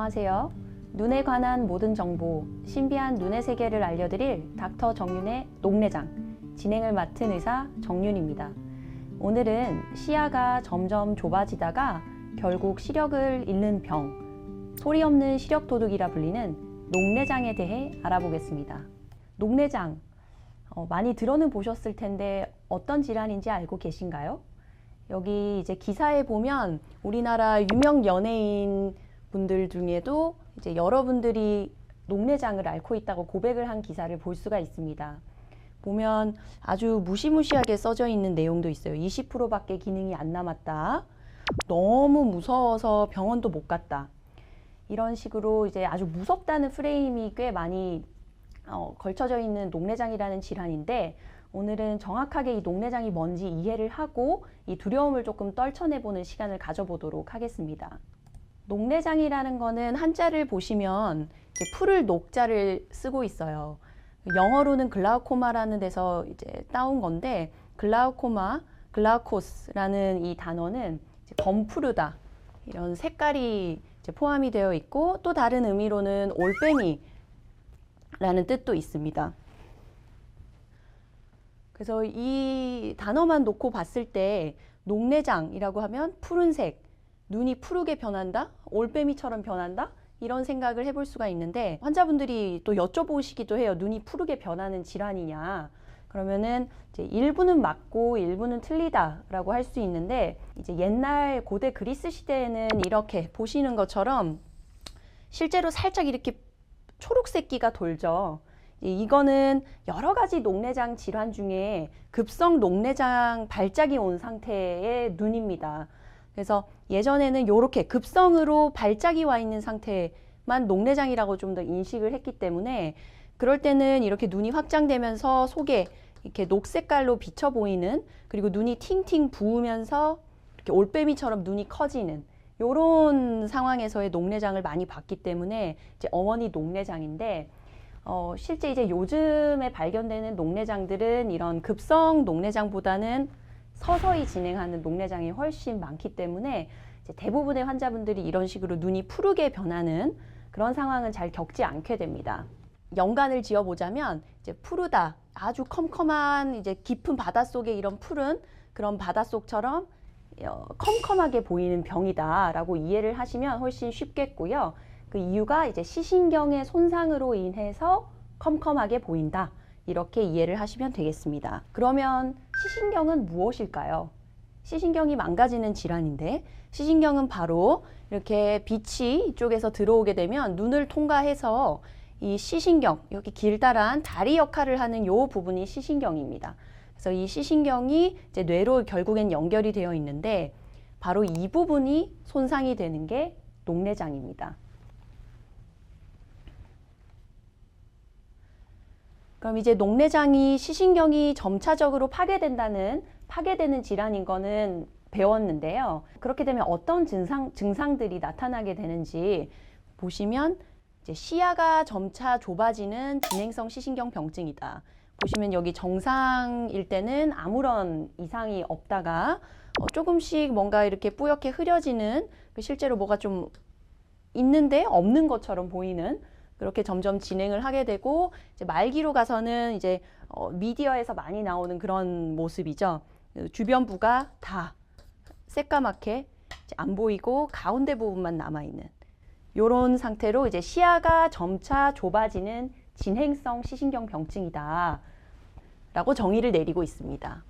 안녕하세요. 눈에 관한 모든 정보, 신비한 눈의 세계를 알려드릴 닥터 정윤의 녹내장, 진행을 맡은 의사 정윤입니다. 오늘은 시야가 점점 좁아지다가 결국 시력을 잃는 병, 소리 없는 시력 도둑이라 불리는 녹내장에 대해 알아보겠습니다. 녹내장, 많이 들어는 보셨을 텐데 어떤 질환인지 알고 계신가요? 여기 이제 기사에 보면 우리나라 유명 연예인 분들 중에도 이제 여러분들이 녹내장을 앓고 있다고 고백을 한 기사를 볼 수가 있습니다. 보면 아주 무시무시하게 써져 있는 내용도 있어요. 20%밖에 기능이 안 남았다. 너무 무서워서 병원도 못 갔다. 이런 식으로 이제 아주 무섭다는 프레임이 꽤 많이 걸쳐져 있는 녹내장이라는 질환인데, 오늘은 정확하게 이 녹내장이 뭔지 이해를 하고 이 두려움을 조금 떨쳐내보는 시간을 가져보도록 하겠습니다. 녹내장이라는 거는 한자를 보시면 이제 풀을 녹자를 쓰고 있어요. 영어로는 글라우코마라는 데서 이제 따온 건데, 글라우코마, 글라우코스라는 이 단어는 이제 검푸르다, 이런 색깔이 이제 포함이 되어 있고, 또 다른 의미로는 올빼미라는 뜻도 있습니다. 그래서 이 단어만 놓고 봤을 때 녹내장이라고 하면 푸른색, 눈이 푸르게 변한다? 올빼미처럼 변한다? 이런 생각을 해볼 수가 있는데, 환자분들이 또 여쭤보시기도 해요. 눈이 푸르게 변하는 질환이냐? 그러면은 이제 일부는 맞고 일부는 틀리다라고 할 수 있는데, 이제 옛날 고대 그리스 시대에는 이렇게 보시는 것처럼 실제로 살짝 이렇게 초록색기가 돌죠. 이거는 여러 가지 녹내장 질환 중에 급성 녹내장 발작이 온 상태의 눈입니다. 그래서 예전에는 이렇게 급성으로 발작이 와 있는 상태만 녹내장이라고 좀 더 인식을 했기 때문에, 그럴 때는 이렇게 눈이 확장되면서 속에 이렇게 녹색깔로 비쳐 보이는, 그리고 눈이 팅팅 부으면서 이렇게 올빼미처럼 눈이 커지는 이런 상황에서의 녹내장을 많이 봤기 때문에 이제 어머니 녹내장인데, 실제 이제 요즘에 발견되는 녹내장들은 이런 급성 녹내장보다는 서서히 진행하는 녹내장이 훨씬 많기 때문에 이제 대부분의 환자분들이 이런 식으로 눈이 푸르게 변하는 그런 상황은 잘 겪지 않게 됩니다. 연관을 지어보자면 이제 푸르다, 아주 컴컴한 이제 깊은 바닷속에 이런 푸른 그런 바닷속처럼 컴컴하게 보이는 병이다라고 이해를 하시면 훨씬 쉽겠고요. 그 이유가 이제 시신경의 손상으로 인해서 컴컴하게 보인다, 이렇게 이해를 하시면 되겠습니다. 그러면 시신경은 무엇일까요? 시신경이 망가지는 질환인데, 시신경은 바로 이렇게 빛이 이쪽에서 들어오게 되면 눈을 통과해서 이 시신경, 여기 길다란 다리 역할을 하는 이 부분이 시신경입니다. 그래서 이 시신경이 이제 뇌로 결국엔 연결이 되어 있는데, 바로 이 부분이 손상이 되는 게 녹내장입니다. 그럼 이제 녹내장이 시신경이 점차적으로 파괴되는 질환인 거는 배웠는데요. 그렇게 되면 어떤 증상들이 나타나게 되는지 보시면, 이제 시야가 점차 좁아지는 진행성 시신경 병증이다. 보시면 여기 정상일 때는 아무런 이상이 없다가 조금씩 뭔가 이렇게 뿌옇게 흐려지는, 실제로 뭐가 좀 있는데 없는 것처럼 보이는, 그렇게 점점 진행을 하게 되고, 이제 말기로 가서는 이제 미디어에서 많이 나오는 그런 모습이죠. 주변부가 다 새까맣게 안 보이고 가운데 부분만 남아있는 이런 상태로 이제 시야가 점차 좁아지는 진행성 시신경 병증이다 라고 정의를 내리고 있습니다.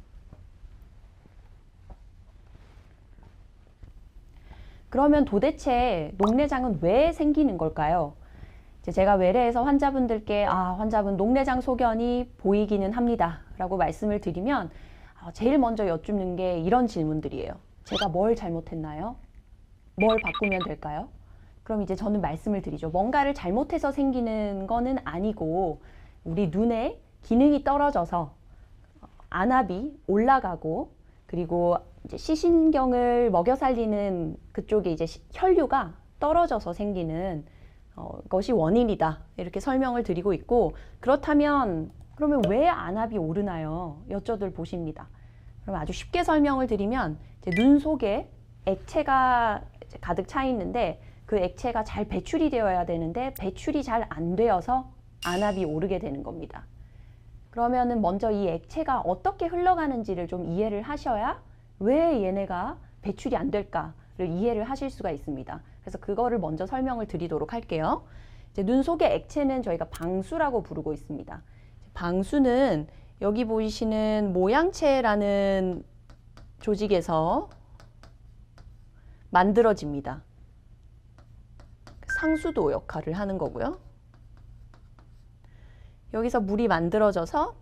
그러면 도대체 녹내장은 왜 생기는 걸까요? 제가 외래에서 환자분들께 환자분 녹내장 소견이 보이기는 합니다 라고 말씀을 드리면 제일 먼저 여쭙는 게 이런 질문들이에요. 제가 뭘 잘못했나요? 뭘 바꾸면 될까요? 그럼 이제 저는 말씀을 드리죠. 뭔가를 잘못해서 생기는 거는 아니고, 우리 눈의 기능이 떨어져서 안압이 올라가고, 그리고 이제 시신경을 먹여 살리는 그쪽에 이제 혈류가 떨어져서 생기는 것이 원인이다, 이렇게 설명을 드리고 있고, 그렇다면 그러면 왜 안압이 오르나요? 여쭤들 보십니다. 그럼 아주 쉽게 설명을 드리면, 이제 눈 속에 액체가 가득 차 있는데, 그 그 액체가 잘 배출이 되어야 되는데 배출이 잘 안 되어서 안압이 오르게 되는 겁니다. 그러면은 먼저 이 액체가 어떻게 흘러가는지를 좀 이해를 하셔야 왜 얘네가 배출이 안 될까를 이해를 하실 수가 있습니다. 그래서 그거를 먼저 설명을 드리도록 할게요. 이제 눈 속의 액체는 저희가 방수라고 부르고 있습니다. 방수는 여기 보이시는 모양체라는 조직에서 만들어집니다. 상수도 역할을 하는 거고요. 여기서 물이 만들어져서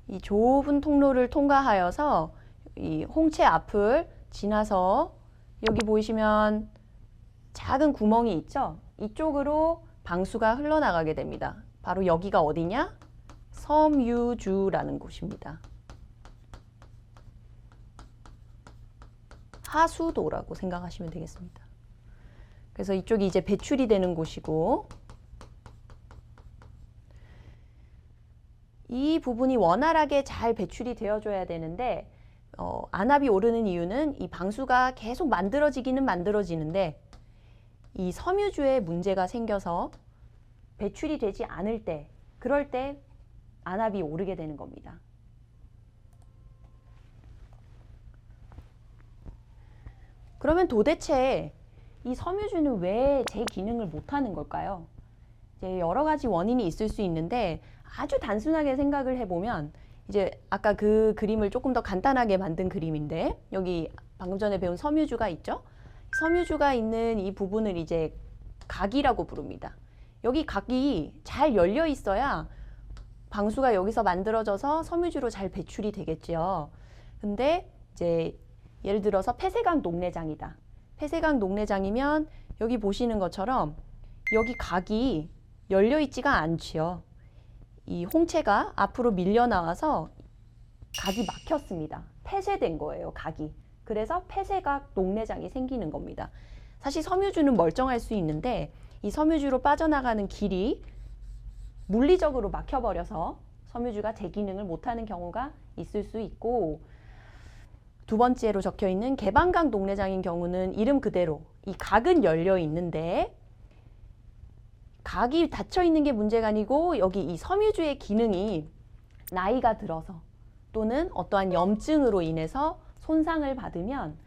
이 좁은 통로를 통과하여서 이 홍채 앞을 지나서 여기 보이시면 작은 구멍이 있죠? 이쪽으로 방수가 흘러나가게 됩니다. 바로 여기가 어디냐? 섬유주라는 곳입니다. 하수도라고 생각하시면 되겠습니다. 그래서 이쪽이 이제 배출이 되는 곳이고, 이 부분이 원활하게 잘 배출이 되어줘야 되는데 안압이 오르는 이유는 이 방수가 계속 만들어지기는 만들어지는데 이 섬유주에 문제가 생겨서 배출이 되지 않을 때, 그럴 때 안압이 오르게 되는 겁니다. 그러면 도대체 이 섬유주는 왜 제 기능을 못하는 걸까요? 이제 여러 가지 원인이 있을 수 있는데 아주 단순하게 생각을 해보면, 이제 아까 그 그림을 조금 더 간단하게 만든 그림인데 여기 방금 전에 배운 섬유주가 있죠? 섬유주가 있는 이 부분을 이제 각이라고 부릅니다. 여기 각이 잘 열려 있어야 방수가 여기서 만들어져서 섬유주로 잘 배출이 되겠죠. 근데 이제 예를 들어서 폐쇄각 녹내장이다. 폐쇄각 녹내장이면 여기 보시는 것처럼 여기 각이 열려 있지가 않지요. 이 홍채가 앞으로 밀려 나와서 각이 막혔습니다. 폐쇄된 거예요, 각이. 그래서 폐쇄각 녹내장이 생기는 겁니다. 사실 섬유주는 멀쩡할 수 있는데 이 섬유주로 빠져나가는 길이 물리적으로 막혀버려서 섬유주가 제 기능을 못하는 경우가 있을 수 있고, 두 번째로 적혀 있는 개방각 녹내장인 경우는 이름 그대로 이 각은 열려 있는데 각이 닫혀 있는 게 문제가 아니고 여기 이 섬유주의 기능이 나이가 들어서 또는 어떠한 염증으로 인해서 손상을 받으면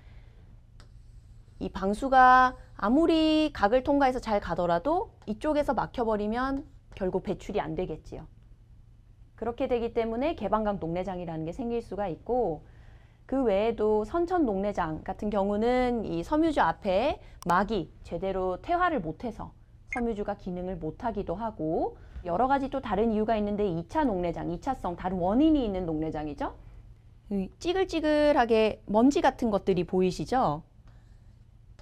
이 방수가 아무리 각을 통과해서 잘 가더라도 이쪽에서 막혀버리면 결국 배출이 안 되겠지요. 그렇게 되기 때문에 개방각 녹내장이라는 게 생길 수가 있고, 그 외에도 선천 녹내장 같은 경우는 이 섬유주 앞에 막이 제대로 퇴화를 못해서 섬유주가 기능을 못하기도 하고, 여러 가지 또 다른 이유가 있는데 2차 녹내장, 2차성 다른 원인이 있는 녹내장이죠. 찌글찌글하게 먼지 같은 것들이 보이시죠?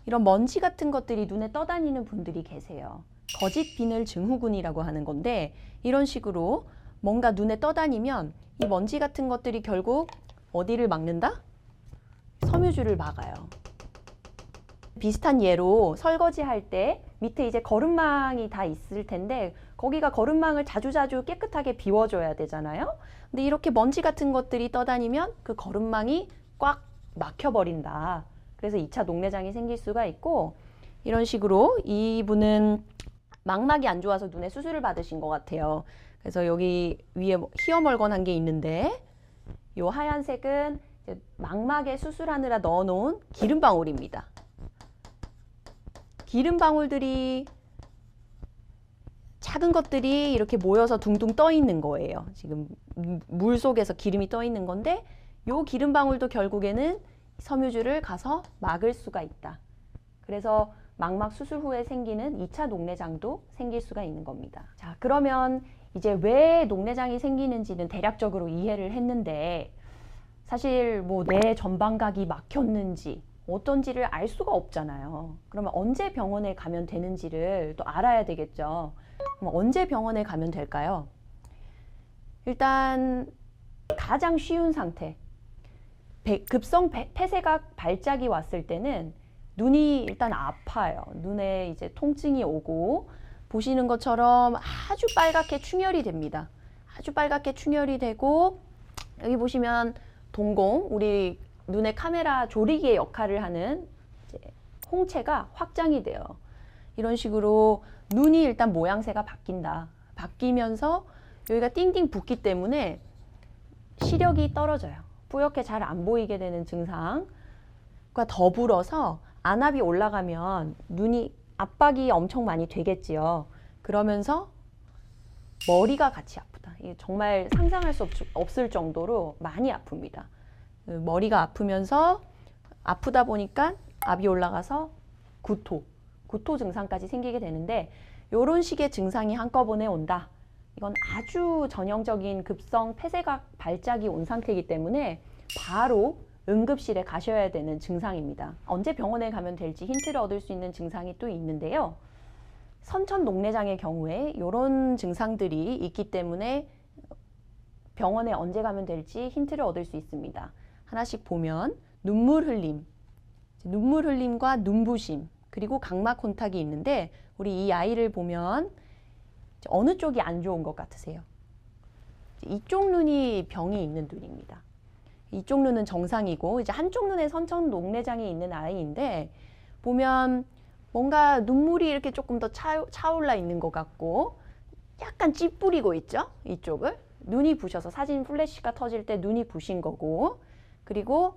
이런 먼지 같은 것들이 눈에 떠다니는 분들이 계세요. 거짓 비늘 증후군이라고 하는 건데, 이런 식으로 뭔가 눈에 떠다니면 이 먼지 같은 것들이 결국 어디를 막는다? 섬유주를 막아요. 비슷한 예로 설거지 할 때 밑에 이제 거름망이 다 있을 텐데 거기가 거름망을 자주자주 깨끗하게 비워줘야 되잖아요. 근데 이렇게 먼지 같은 것들이 떠다니면 그 거름망이 꽉 막혀버린다. 그래서 2차 녹내장이 생길 수가 있고, 이런 식으로 이분은 망막이 안 좋아서 눈에 수술을 받으신 것 같아요. 그래서 여기 위에 희어멀건한 게 있는데 이 하얀색은 이제 망막에 수술하느라 넣어놓은 기름방울입니다. 기름방울들이 작은 것들이 이렇게 모여서 둥둥 떠 있는 거예요. 지금 물 속에서 기름이 떠 있는 건데 이 기름방울도 결국에는 섬유주를 가서 막을 수가 있다. 그래서 망막 수술 후에 생기는 2차 녹내장도 생길 수가 있는 겁니다. 자, 그러면 이제 왜 녹내장이 생기는지는 대략적으로 이해를 했는데, 사실 뭐 뇌 전방각이 막혔는지 어떤지를 알 수가 없잖아요. 그러면 언제 병원에 가면 되는지를 또 알아야 되겠죠. 그럼 언제 병원에 가면 될까요? 일단 가장 쉬운 상태, 급성 폐쇄각 발작이 왔을 때는 눈이 일단 아파요. 눈에 이제 통증이 오고 보시는 것처럼 아주 빨갛게 충혈이 됩니다. 아주 빨갛게 충혈이 되고, 여기 보시면 동공, 우리 눈의 카메라 조리개 역할을 하는 이제 홍채가 확장이 돼요. 이런 식으로 눈이 일단 모양새가 바뀐다. 바뀌면서 여기가 띵띵 붓기 때문에 시력이 떨어져요. 뿌옇게 잘 안 보이게 되는 증상과 더불어서 안압이 올라가면 눈이 압박이 엄청 많이 되겠지요. 그러면서 머리가 같이 아프다. 이게 정말 상상할 수 없을 정도로 많이 아픕니다. 머리가 아프면서 아프다 보니까 압이 올라가서 구토 증상까지 생기게 되는데 이런 식의 증상이 한꺼번에 온다. 이건 아주 전형적인 급성 폐쇄각 발작이 온 상태이기 때문에 바로 응급실에 가셔야 되는 증상입니다. 언제 병원에 가면 될지 힌트를 얻을 수 있는 증상이 또 있는데요. 선천녹내장의 경우에 이런 증상들이 있기 때문에 병원에 언제 가면 될지 힌트를 얻을 수 있습니다. 하나씩 보면 눈물 흘림과 눈부심, 그리고 각막 혼탁이 있는데 우리 이 아이를 보면 어느 쪽이 안 좋은 것 같으세요? 이쪽 눈이 병이 있는 눈입니다. 이쪽 눈은 정상이고 이제 한쪽 눈에 선천녹내장이 있는 아이인데 보면 뭔가 눈물이 이렇게 조금 더 차올라 있는 것 같고 약간 찌푸리고 있죠? 이쪽을 눈이 부셔서 사진 플래시가 터질 때 눈이 부신 거고, 그리고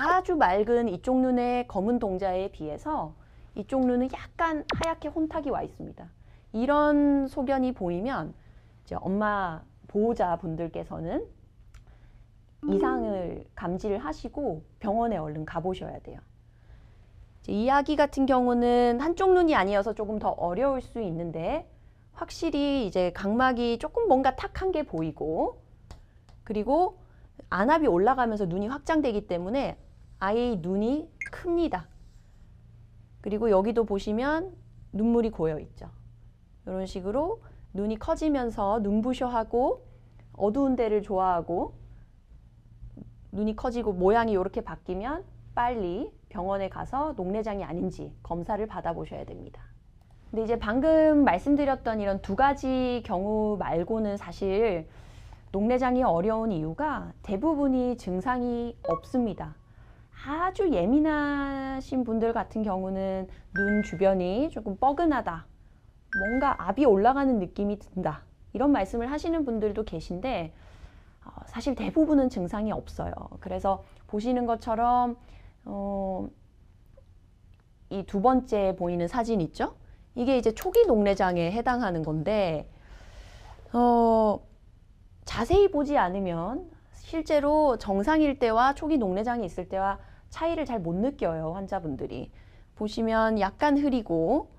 아주 맑은 이쪽 눈의 검은 동자에 비해서 이쪽 눈은 약간 하얗게 혼탁이 와 있습니다. 이런 소견이 보이면 이제 엄마 보호자 분들께서는 이상을 감지를 하시고 병원에 얼른 가보셔야 돼요. 이 아기 같은 경우는 한쪽 눈이 아니어서 조금 더 어려울 수 있는데 확실히 이제 각막이 조금 뭔가 탁한 게 보이고, 그리고 안압이 올라가면서 눈이 확장되기 때문에 아이 눈이 큽니다. 그리고 여기도 보시면 눈물이 고여 있죠. 이런 식으로 눈이 커지면서 눈부셔하고 어두운 데를 좋아하고 눈이 커지고 모양이 이렇게 바뀌면 빨리 병원에 가서 녹내장이 아닌지 검사를 받아보셔야 됩니다. 근데 이제 방금 말씀드렸던 이런 두 가지 경우 말고는 사실 녹내장이 어려운 이유가 대부분이 증상이 없습니다. 아주 예민하신 분들 같은 경우는 눈 주변이 조금 뻐근하다, 뭔가 압이 올라가는 느낌이 든다, 이런 말씀을 하시는 분들도 계신데 사실 대부분은 증상이 없어요. 그래서 보시는 것처럼 이 두 번째 보이는 사진 있죠? 이게 이제 초기 녹내장에 해당하는 건데 자세히 보지 않으면 실제로 정상일 때와 초기 녹내장이 있을 때와 차이를 잘 못 느껴요, 환자분들이. 보시면 약간 흐리고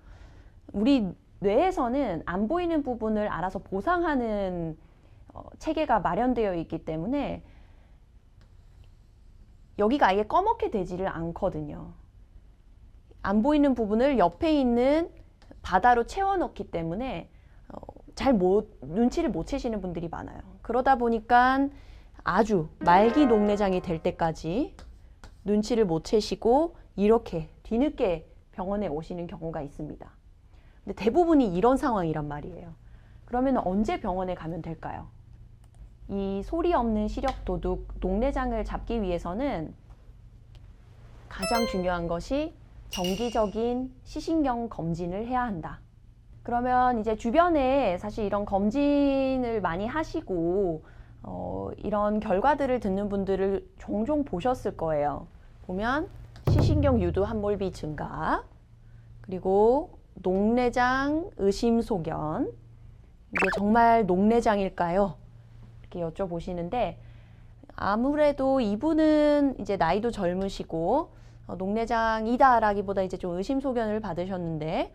우리 뇌에서는 안 보이는 부분을 알아서 보상하는 체계가 마련되어 있기 때문에 여기가 아예 꺼멓게 되지를 않거든요. 안 보이는 부분을 옆에 있는 바다로 채워넣기 때문에 눈치를 못 채시는 분들이 많아요. 그러다 보니까 아주 말기 녹내장이 될 때까지 눈치를 못 채시고 이렇게 뒤늦게 병원에 오시는 경우가 있습니다. 근데 대부분이 이런 상황이란 말이에요. 그러면 언제 병원에 가면 될까요? 이 소리 없는 시력 도둑 녹내장을 잡기 위해서는 가장 중요한 것이 정기적인 시신경 검진을 해야 한다. 그러면 이제 주변에 사실 이런 검진을 많이 하시고 이런 결과들을 듣는 분들을 종종 보셨을 거예요. 보면 시신경 유두 함몰비 증가, 그리고 녹내장 의심 소견, 이게 정말 녹내장일까요? 이렇게 여쭤보시는데 아무래도 이분은 이제 나이도 젊으시고 녹내장이다라기보다 이제 좀 의심 소견을 받으셨는데,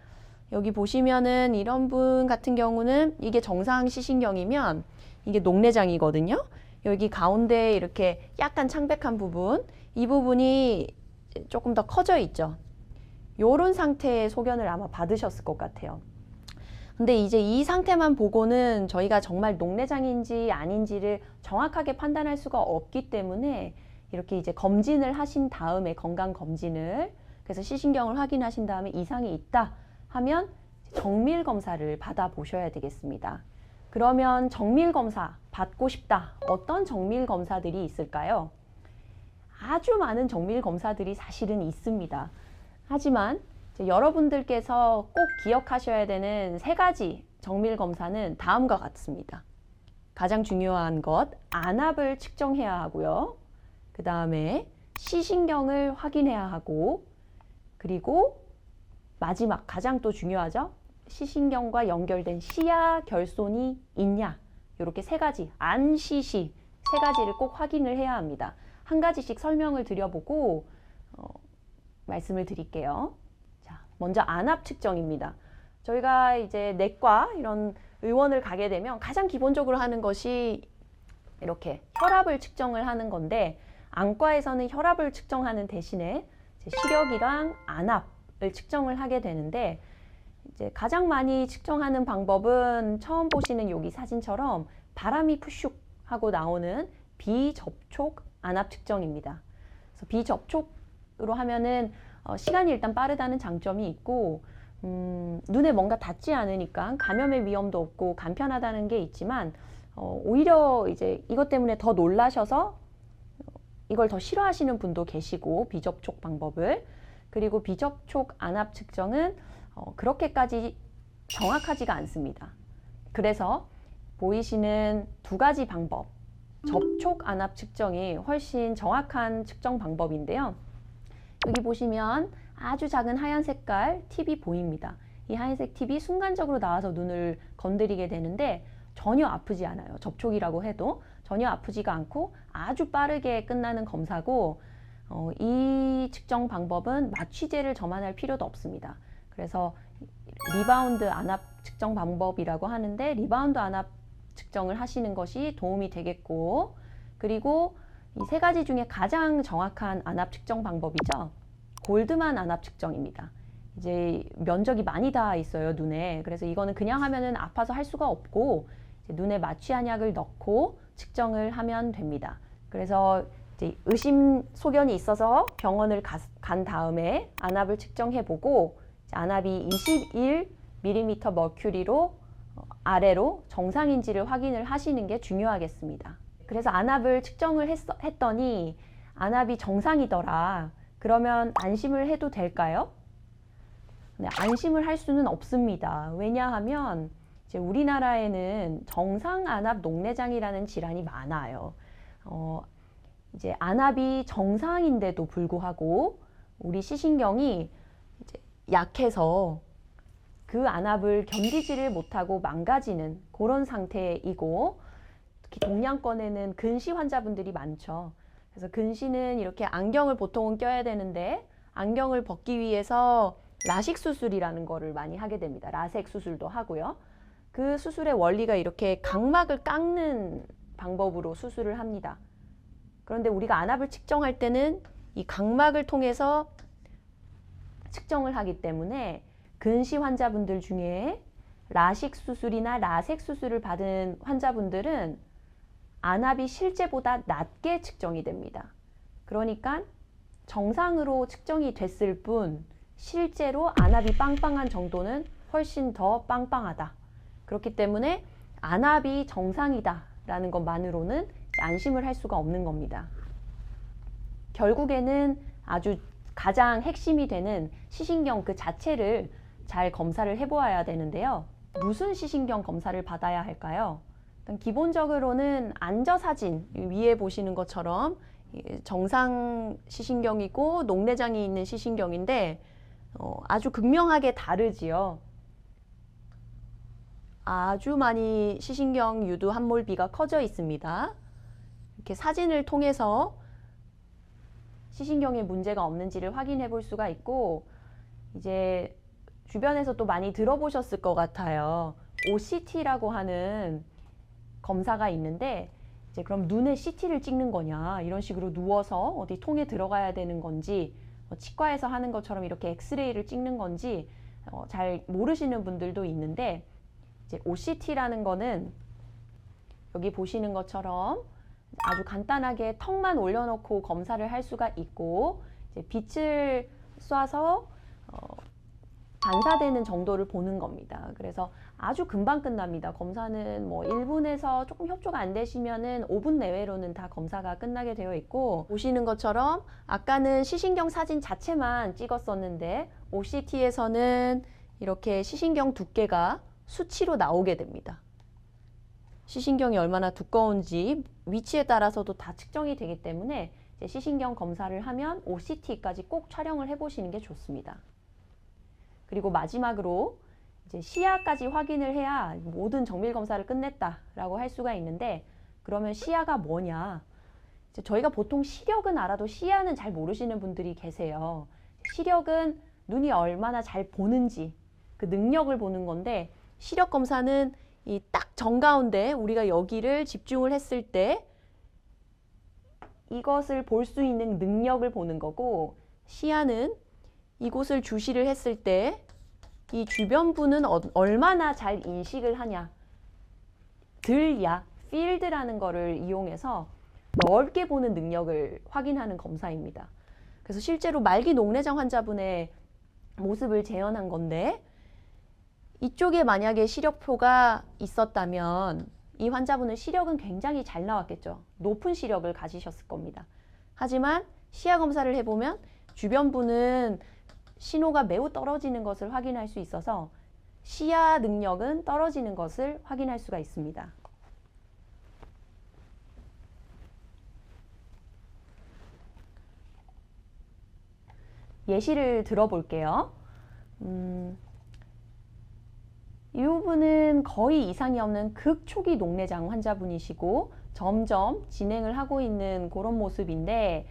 여기 보시면은 이런 분 같은 경우는 이게 정상 시신경이면 이게 녹내장이거든요. 여기 가운데 이렇게 약간 창백한 부분, 이 부분이 조금 더 커져 있죠. 요런 상태의 소견을 아마 받으셨을 것 같아요. 근데 이제 이 상태만 보고는 저희가 정말 녹내장인지 아닌지를 정확하게 판단할 수가 없기 때문에 이렇게 이제 검진을 하신 다음에 건강검진을, 그래서 시신경을 확인하신 다음에 이상이 있다 하면 정밀 검사를 받아보셔야 되겠습니다. 그러면 정밀 검사 받고 싶다. 어떤 정밀 검사들이 있을까요? 아주 많은 정밀 검사들이 사실은 있습니다. 하지만 이제 여러분들께서 꼭 기억하셔야 되는 3가지 정밀 검사는 다음과 같습니다. 가장 중요한 것, 안압을 측정해야 하고요. 그 다음에 시신경을 확인해야 하고, 그리고 마지막 가장 또 중요하죠. 시신경과 연결된 시야 결손이 있냐, 이렇게 3가지, 안시시 3가지를 꼭 확인을 해야 합니다. 한 가지씩 설명을 드려보고 말씀을 드릴게요. 자, 먼저 안압 측정입니다. 저희가 이제 내과 이런 의원을 가게 되면 가장 기본적으로 하는 것이 이렇게 혈압을 측정을 하는 건데, 안과에서는 혈압을 측정하는 대신에 시력이랑 안압을 측정을 하게 되는데, 이제 가장 많이 측정하는 방법은 처음 보시는 여기 사진처럼 바람이 푸슉 하고 나오는 비접촉 안압 측정입니다. 그래서 비접촉으로 하면은 시간이 일단 빠르다는 장점이 있고, 눈에 뭔가 닿지 않으니까 감염의 위험도 없고 간편하다는 게 있지만, 오히려 이제 이것 때문에 더 놀라셔서 이걸 더 싫어하시는 분도 계시고, 비접촉 방법을. 그리고 비접촉 안압 측정은 그렇게까지 정확하지가 않습니다. 그래서 보이시는 2가지 방법, 접촉 안압 측정이 훨씬 정확한 측정 방법인데요. 여기 보시면 아주 작은 하얀 색깔 팁이 보입니다. 이 하얀색 팁이 순간적으로 나와서 눈을 건드리게 되는데 전혀 아프지 않아요. 접촉이라고 해도 전혀 아프지가 않고 아주 빠르게 끝나는 검사고, 이 측정 방법은 마취제를 점안할 필요도 없습니다. 그래서 리바운드 안압 측정 방법이라고 하는데, 리바운드 안압 측정을 하시는 것이 도움이 되겠고, 그리고 이 3가지 중에 가장 정확한 안압 측정 방법이죠. 골드만 안압 측정입니다. 이제 면적이 많이 닿아 있어요, 눈에. 그래서 이거는 그냥 하면은 아파서 할 수가 없고, 이제 눈에 마취 한약을 넣고 측정을 하면 됩니다. 그래서 이제 의심 소견이 있어서 병원을 간 다음에 안압을 측정해보고, 안압이 21mm 머큐리로 아래로 정상인지를 확인을 하시는 게 중요하겠습니다. 그래서 안압을 측정을 했더니 안압이 정상이더라. 그러면 안심을 해도 될까요? 네, 안심을 할 수는 없습니다. 왜냐하면 이제 우리나라에는 정상 안압 녹내장이라는 질환이 많아요. 이제 안압이 정상인데도 불구하고 우리 시신경이 이제 약해서 그 안압을 견디지를 못하고 망가지는 그런 상태이고, 특히 동양권에는 근시 환자분들이 많죠. 그래서 근시는 이렇게 안경을 보통은 껴야 되는데, 안경을 벗기 위해서 라식 수술이라는 거를 많이 하게 됩니다. 라섹 수술도 하고요. 그 수술의 원리가 이렇게 각막을 깎는 방법으로 수술을 합니다. 그런데 우리가 안압을 측정할 때는 이 각막을 통해서 측정을 하기 때문에 근시 환자분들 중에 라식 수술이나 라섹 수술을 받은 환자분들은 안압이 실제보다 낮게 측정이 됩니다. 그러니까 정상으로 측정이 됐을 뿐 실제로 안압이 빵빵한 정도는 훨씬 더 빵빵하다. 그렇기 때문에 안압이 정상이다 라는 것만으로는 안심을 할 수가 없는 겁니다. 결국에는 아주 가장 핵심이 되는 시신경 그 자체를 잘 검사를 해보아야 되는데요. 무슨 시신경 검사를 받아야 할까요? 일단 기본적으로는 안저사진, 위에 보시는 것처럼 정상 시신경이고 녹내장이 있는 시신경인데 아주 극명하게 다르지요. 아주 많이 시신경 유두 함몰비가 커져 있습니다. 이렇게 사진을 통해서 시신경에 문제가 없는지를 확인해 볼 수가 있고, 이제 주변에서 또 많이 들어보셨을 것 같아요. OCT라고 하는 검사가 있는데, 이제 그럼 눈에 CT를 찍는 거냐, 이런 식으로 누워서 어디 통에 들어가야 되는 건지, 치과에서 하는 것처럼 이렇게 엑스레이를 찍는 건지 잘 모르시는 분들도 있는데, 이제 OCT라는 거는 여기 보시는 것처럼 아주 간단하게 턱만 올려놓고 검사를 할 수가 있고, 이제 빛을 쏴서 반사되는 정도를 보는 겁니다. 그래서 아주 금방 끝납니다. 검사는 뭐 1분에서 조금 협조가 안 되시면은 5분 내외로는 다 검사가 끝나게 되어 있고, 보시는 것처럼 아까는 시신경 사진 자체만 찍었었는데 OCT에서는 이렇게 시신경 두께가 수치로 나오게 됩니다. 시신경이 얼마나 두꺼운지 위치에 따라서도 다 측정이 되기 때문에 이제 시신경 검사를 하면 OCT까지 꼭 촬영을 해보시는 게 좋습니다. 그리고 마지막으로 이제 시야까지 확인을 해야 모든 정밀 검사를 끝냈다라고 할 수가 있는데, 그러면 시야가 뭐냐? 이제 저희가 보통 시력은 알아도 시야는 잘 모르시는 분들이 계세요. 시력은 눈이 얼마나 잘 보는지 그 능력을 보는 건데, 시력 검사는 이 딱 정가운데 우리가 여기를 집중을 했을 때 이것을 볼 수 있는 능력을 보는 거고, 시야는 이곳을 주시를 했을 때 이 주변부는 얼마나 잘 인식을 하냐, 들야, 필드라는 거를 이용해서 넓게 보는 능력을 확인하는 검사입니다. 그래서 실제로 말기 녹내장 환자분의 모습을 재현한 건데, 이쪽에 만약에 시력표가 있었다면 이 환자분은 시력은 굉장히 잘 나왔겠죠. 높은 시력을 가지셨을 겁니다. 하지만 시야 검사를 해보면 주변부는 신호가 매우 떨어지는 것을 확인할 수 있어서 시야 능력은 떨어지는 것을 확인할 수가 있습니다. 예시를 들어볼게요. 이 부분은 거의 이상이 없는 극초기 녹내장 환자분이시고 점점 진행을 하고 있는 그런 모습인데,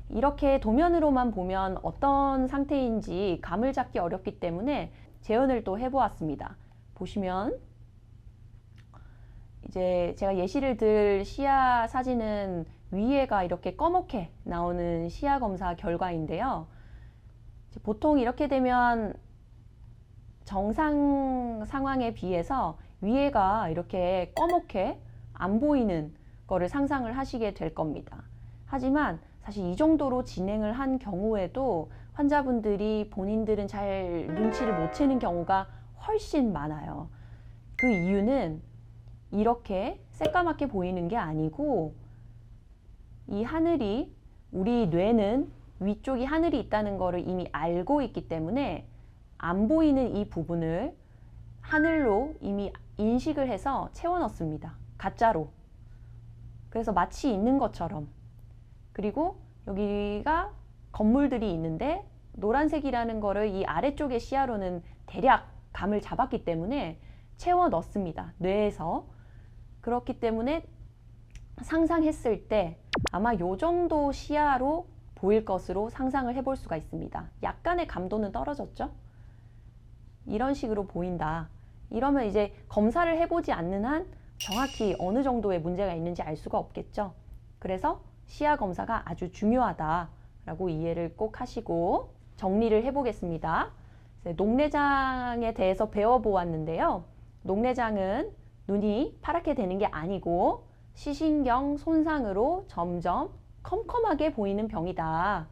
이렇게 도면으로만 보면 어떤 상태인지 감을 잡기 어렵기 때문에 재현을 또 해보았습니다. 보시면 이제 제가 예시를 들 시야 사진은 위에가 이렇게 검게 나오는 시야 검사 결과인데요. 보통 이렇게 되면 정상 상황에 비해서 위에가 이렇게 검게 안 보이는 거를 상상을 하시게 될 겁니다. 하지만 사실 이 정도로 진행을 한 경우에도 환자분들이 본인들은 잘 눈치를 못 채는 경우가 훨씬 많아요. 그 이유는 이렇게 새까맣게 보이는 게 아니고, 이 하늘이, 우리 뇌는 위쪽이 하늘이 있다는 거를 이미 알고 있기 때문에 안 보이는 이 부분을 하늘로 이미 인식을 해서 채워 넣습니다. 가짜로. 그래서 마치 있는 것처럼. 그리고 여기가 건물들이 있는데 노란색이라는 거를 이 아래쪽의 시야로는 대략 감을 잡았기 때문에 채워 넣습니다. 뇌에서. 그렇기 때문에 상상했을 때 아마 요 정도 시야로 보일 것으로 상상을 해볼 수가 있습니다. 약간의 감도는 떨어졌죠? 이런 식으로 보인다. 이러면 이제 검사를 해보지 않는 한 정확히 어느 정도의 문제가 있는지 알 수가 없겠죠. 그래서 시야 검사가 아주 중요하다라고 이해를 꼭 하시고 정리를 해보겠습니다. 녹내장에 대해서 배워보았는데요. 녹내장은 눈이 파랗게 되는 게 아니고 시신경 손상으로 점점 컴컴하게 보이는 병이다.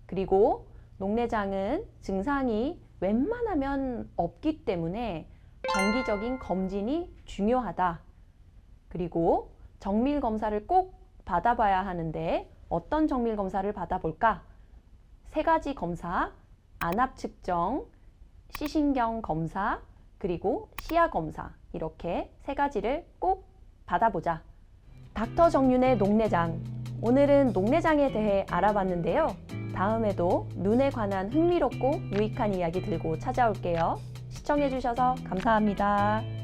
그리고 녹내장은 증상이 웬만하면 없기 때문에 정기적인 검진이 중요하다. 그리고 정밀 검사를 꼭 받아봐야 하는데 어떤 정밀 검사를 받아볼까? 3가지 검사, 안압 측정, 시신경 검사, 그리고 시야 검사, 이렇게 3가지를 꼭 받아보자. 닥터 정윤의 녹내장. 오늘은 녹내장에 대해 알아봤는데요. 다음에도 눈에 관한 흥미롭고 유익한 이야기 들고 찾아올게요. 시청해주셔서 감사합니다.